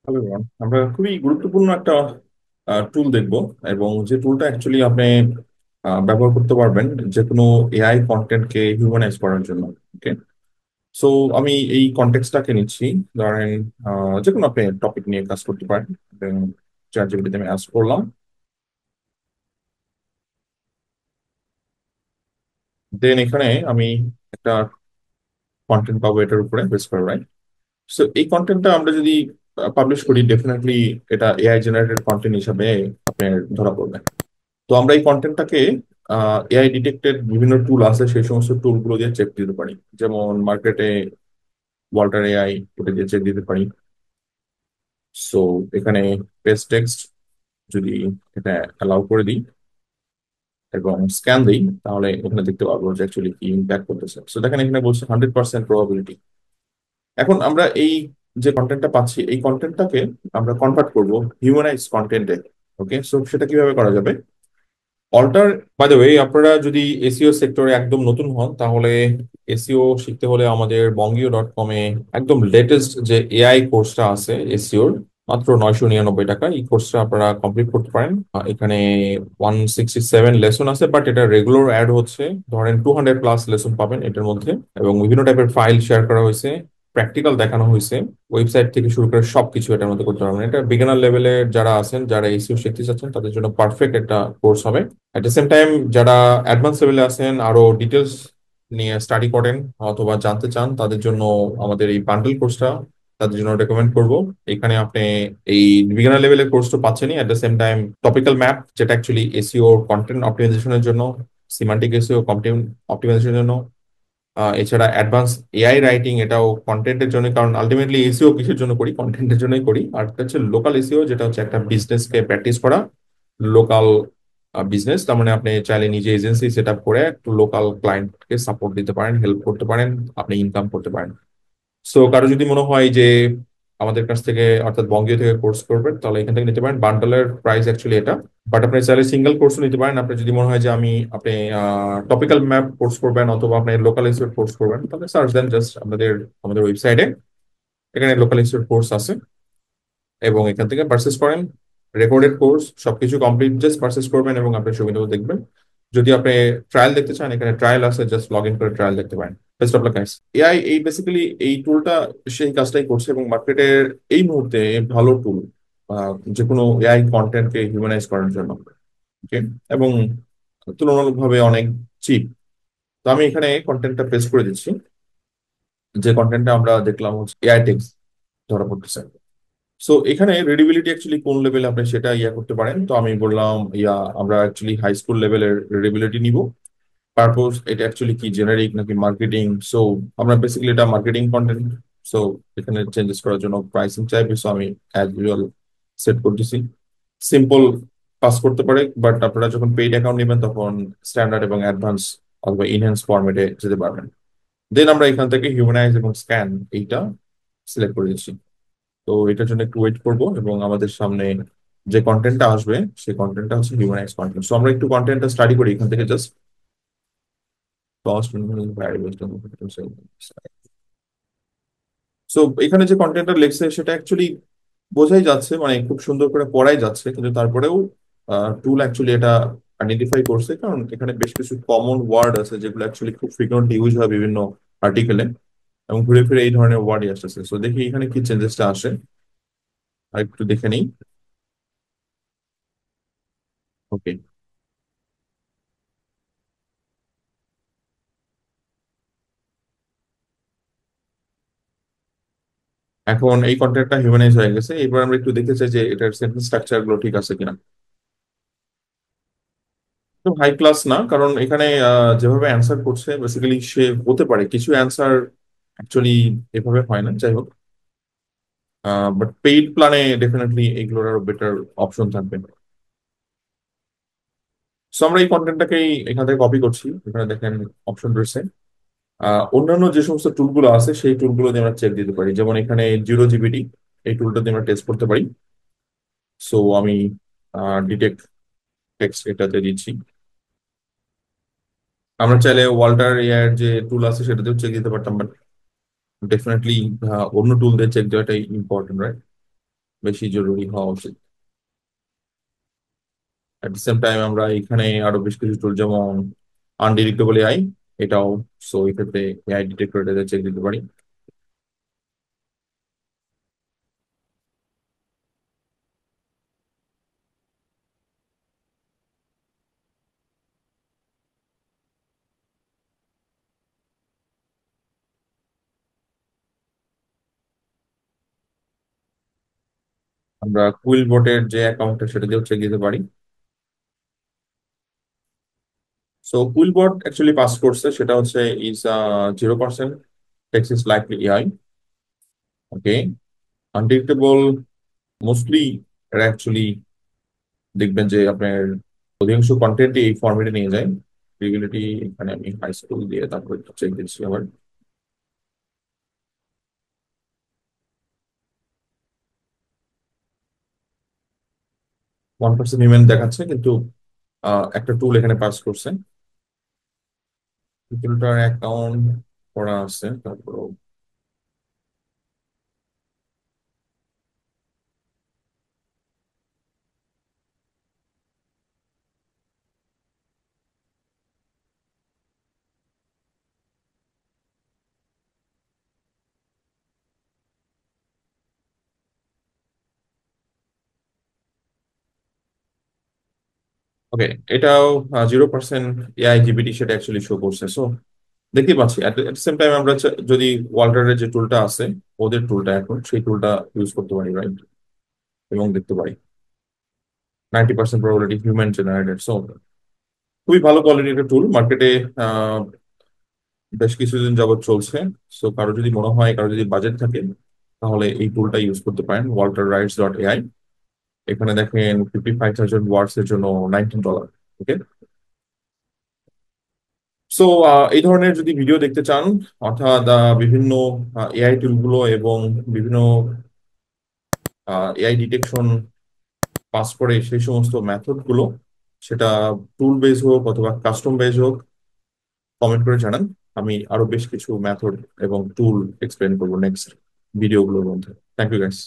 Hello everyone, আমরা খুবই গুরুত্বপূর্ণ একটা টুল দেখব। এবং যে টুলটা অ্যাকচুয়ালি আপনি ব্যবহার করতে পারবেন যে কোনো এআই কন্টেন্টকে হিউম্যানাইজ করার জন্য। ওকে, সো আমি এই কন্টেক্সটটাকে নিচ্ছি। ধরেন যে কোনো আপনি টপিক নিয়ে কাজ করতে পারেন এবং চ্যাট জিপিটিতে আমি আস্ক করলাম। দেন এখানে আমি একটা কন্টেন্ট পাবো এটার উপরে বেস করে, রাইট? সো এই কন্টেন্টটা আমরা যদি পাবলিশ করি, ডেফিনেটলি এটা এআই জেনারেটেড কন্টেন্ট হিসাবে আপনার ধরা পড়বে। তো আমরা এই কন্টেন্টটাকে এআই ডিটেক্টেড বিভিন্ন টুল আছে, সেই সমস্ত টুলগুলো দিয়ে চেক দিতে পারি। যেমন মার্কেটে ওয়াল্টার এআই, ওটা দিয়ে চেক দিতে পারি। সো এখানে পেস্ট টেক্সট যদি এটা অ্যালাউ করে দিই এবং স্ক্যান দিই, তাহলে এখানে দেখতে পারবো যে অ্যাকচুয়ালি কি ইম্প্যাক্ট করতেছে। সো দেখেন এখানে বলছে 100% প্রবাবিলিটি। এখন আমরা এই যে কন্টেন্টটা পাচ্ছি, এই কন্টেন্টটাকে আমরা কনভার্ট করব হিউম্যানাইজ কন্টেন্টে। ওকে, সো সেটা কিভাবে করা যাবে? অল্টার, বাই দ্য ওয়ে, আপনারা যদি এসইও সেক্টরে একদম নতুন হন, তাহলে এসইও শিখতে হলে আমাদের বঙ্গীয়.কমে একদম লেটেস্ট যে এআই কোর্সটা আছে এসইওর, মাত্র 999 টাকা এই কোর্সটা আপনারা কমপ্লিট করতে পারেন। এখানে 167 লেসন আছে, বাট এটা রেগুলার অ্যাড হচ্ছে। ধরেন 200+ লেসন পাবেন এটার মধ্যে, এবং বিভিন্ন টাইপের ফাইল শেয়ার করা হয়েছে, প্র্যাকটিক্যাল দেখানো হয়েছে, ওয়েবসাইট থেকে শুরু করে সবকিছু এটার মধ্যে করতে পারবেন। এটা বিগিনার লেভেলের যারা আছেন, যারা এসইও শিখতে চাচ্ছেন, তাদের জন্য পারফেক্ট একটা কোর্স হবে। অ্যাট দ্য সেম টাইম যারা অ্যাডভান্স লেভেলে আছেন, আরো ডিটেলস নিয়ে স্টাডি করেন অথবা জানতে চান, তাদের জন্য আমাদের এই বান্ডেল কোর্সটা তাদের জন্য রেকমেন্ড করব। এখানে আপনি এই বিগিনার লেভেলের কোর্সটা পাচ্ছেনই, at the same time topical map, যেটা অ্যাকচুয়ালি এসইও কন্টেন্ট অপটিমাইজেশনের জন্য, সিমান্টিক এসইও কন্টেন্ট অপটিমাইজেশনের জন্য। এছাড়া অ্যাডভান্স এআই রাইটিং, এটাও কন্টেন্টের জন্য, কারণ আলটিমেটলি এসইও কিসের জন্য করি? কন্টেন্টের জন্যই করি। আর একটা হচ্ছে লোকাল এসইও, যেটা হচ্ছে একটা বিজনেসকে প্র্যাকটিস করা। লোকাল বিজনেস, তার মানে আপনি চাইলে নিজে এজেন্সি সেট আপ করে একটু লোকাল ক্লায়েন্টকে সাপোর্ট দিতে পারেন, হেল্প করতে পারেন, আপনি ইনকাম করতে পারেন। সো কারো যদি মনে হয় যে আমাদের কাছ থেকে, অর্থাৎ বঙ্গীয় থেকে কোর্স করবেন, তাহলে এখান থেকে নিতে পারেন। বান্ডেলের প্রাইস অ্যাকচুয়ালি এটা, বাট আপনি চাইলে সিঙ্গেল কোর্সও নিতে পারেন। আপনি যদি মনে হয় যে আপনি টপিক্যাল ম্যাপ কোর্স করবেন অথবা আপনি লোকাল ইনস্টিটিউট কোর্স করবেন, তাহলে সার্চ দেন জাস্ট আমাদের ওয়েবসাইটে, এখানে লোকাল ইনস্টিটিউট কোর্স আছে, এবং এখান থেকে পারচেস করেন। রেকর্ডেড কোর্স, সবকিছু কমপ্লিট, জাস্ট পারচেস করবেন এবং আপনার সুবিধাও দেখবেন। যদি আপনি ট্রায়াল দেখতে চান, এখানে ট্রায়াল আছে, জাস্ট লগ ইন করে ট্রায়াল দেখতে পারেন। Best of luck guys. AI এই বেসিক্যালি এই টুলটা সেই কাজটাই করছে, এবং মার্কেটের এই মুহূর্তে ভালো টুল যে কোনো এআই কন্টেন্টকে হিউম্যানাইজ করার জন্য। ওকে, এবং তুলনামূলকভাবে অনেক চিপ। তো আমি এখানে কন্টেন্টটা পেস্ট করে দিচ্ছি। যে কন্টেন্টটা আমরা দেখলাম হচ্ছে এআই টেক্সট ধরা পড়তেছে। সো এখানে রিডেবিলিটি অ্যাকচুয়ালি কোন লেভেলে আপনি সেটা করতে পারেন। তো আমি বললাম আমরা অ্যাকচুয়ালি হাই স্কুল লেভেলের রিডেবিলিটি নিব। পারপোজ এটা অ্যাকচুয়ালি কি, জেনারিক নাকি মার্কেটিং? সো আমরা বেসিক্যালি এটা মার্কেটিং কন্টেন্ট। সো এখানে চেঞ্জেস করার জন্য প্রাইসিং চাইবে, সো আমি অ্যাজ ইউজুয়াল সেট করতেছি। সিম্পল পাস করতে পারে, বাট আপনারা যখন পেইড অ্যাকাউন্ট নেবেন, তখন স্ট্যান্ডার্ড এবং অ্যাডভান্স অথবা ইনহ্যান্স ফরম্যাটে যেতে পারবেন। দেন আমরা এখান থেকে হিউম্যানাইজ এবং স্ক্যান এইটা সিলেক্ট করে দিচ্ছি। তো এটার জন্য একটু ওয়েট করব, এবং আমাদের সামনে যে কন্টেন্টটা আসবে, সেই কন্টেন্টটা হচ্ছে হিউম্যানাইজ কন্টেন্ট। সো আমরা একটু কন্টেন্টটা স্টাডি করি এখান থেকে জাস্ট। সো এখানে যে কন্টেন্টটা লেখছে সেটা অ্যাকচুয়ালি বোঝাই যাচ্ছে, মানে খুব সুন্দর করে পড়াই যাচ্ছে, কিন্তু তারপরেও টুল অ্যাকচুয়ালি এটা আইডেন্টিফাই করছে, কারণ এখানে বেশ কিছু কমন ওয়ার্ড আছে যেগুলো অ্যাকচুয়ালি খুব ফ্রিকোয়েন্টলি ইউজ হয় বিভিন্ন আর্টিকেলে, এবং ঘুরে ফিরে এই ধরনের ওয়ার্ডই আসতেছে। সো দেখি এখানে কি চেঞ্জেসটা আসে, আর একটু দেখে নিই। ওকে, এখন এই কন্টেন্টটা হিউম্যানাইজ হয়ে গেছে। এবার আমরা একটু দেখতে চাই যে এটার সেন্টেন্স স্ট্রাকচার গুলো ঠিক আছে কিনা। তো হাই ক্লাস না, কারণ এখানে যেভাবে অ্যান্সার করছে, বেসিক্যালি সে হতে পারে কিছু অ্যান্সার অ্যাকচুয়ালি এভাবে হয় না, যাই হোক। বাট পেইড প্ল্যানে ডেফিনেটলি এগুলোর আরো বেটার অপশন থাকবে। সো আমরা এই কন্টেন্টটাকেই এখান থেকে কপি করছি, এখানে দেখেন অপশন রয়েছে। অন্যান্য যে সমস্ত টুলগুলো আছে, সেই টুলগুলো দিয়ে আমরা চেক দিতে পারি। যেমন এখানে 0GPT, এই টুলটা দিয়ে আমরা টেস্ট করতে পারি। সো আমি ডিটেক্ট টেক্সট এটাতে দিচ্ছি। আমরা চাইলে ওয়াল্টার এর যে টুল আছে সেটাতেও চেক দিতে পারতাম, বাট ডেফিনেটলি অন্য টুল দিয়ে চেক দেওয়াটাই ইম্পর্টেন্ট, রাইট? বেশি জরুরি হওয়া উচিত। অ্যাট দ্য সেম টাইম আমরা এখানে আরো বেশ কিছু টুল যেমন আনডিরেক্টেবল এআই, এটাও, সো এই ক্ষেত্রে এআই ডিটেক্টর এটা চেক দিতে পারি। আমরা কুইল বটের যে অ্যাকাউন্টটা সেটা দিয়েও চেক দিতে পারি। So QuillBot actually pass করছে, সেটা হচ্ছে is 0%, text is likely AI. Okay, undetectable mostly এরা অ্যাকচুয়ালি দেখবেন যে আপনার অধিকাংশ কন্টেন্টই এই ফরম্যাটে নিয়ে যায়। রিগুলিটি এখানে আমি হাই স্কুল দিয়ে তারপর চেক দিচ্ছি আবার। 1% হিউম্যান দেখাচ্ছে, কিন্তু একটা টুল এখানে পাস করছে। টুলটার অ্যাকাউন্ট করা আছে, তারপর ওকে, এটাও 0% এআই জিপিটি সেটা অ্যাকচুয়ালি শো করছে। সো দেখতে পাচ্ছি এট সেম টাইম আমরা যদি ওয়াল্টারের যে টুলটা আছে, ওদের টুলটা এখন সেই টুলটা ইউজ করতে পারি, রাইট? এবং দেখতে পারি 90% প্রবাবিলিটি হিউম্যান জেনারেটেড। সো খুবই ভালো কোয়ালিটির একটা টুল, মার্কেটে বেশ কিছুদিন যাবত চলছে। সো কারো যদি মনে হয়, কারো যদি বাজেট থাকে, তাহলে এই টুলটা ইউজ করতে পারেন, walterwrights.ai। এখানে দেখেন 55,000 ওয়ার্ডস এর জন্য $19। ওকে, সো এই ধরনের যদি ভিডিও দেখতে চান, অর্থাৎ বিভিন্ন এআই টুলগুলো এবং বিভিন্ন এআই ডিটেকশন পাস করে সেই সমস্ত মেথড গুলো, সেটা টুল বেস হোক অথবা কাস্টম বেস হোক, কমেন্ট করে জানান। আমি আরো বেশ কিছু মেথড এবং টুল এক্সপ্লেন করবো নেক্সট ভিডিওগুলোর মধ্যে। Thank you guys.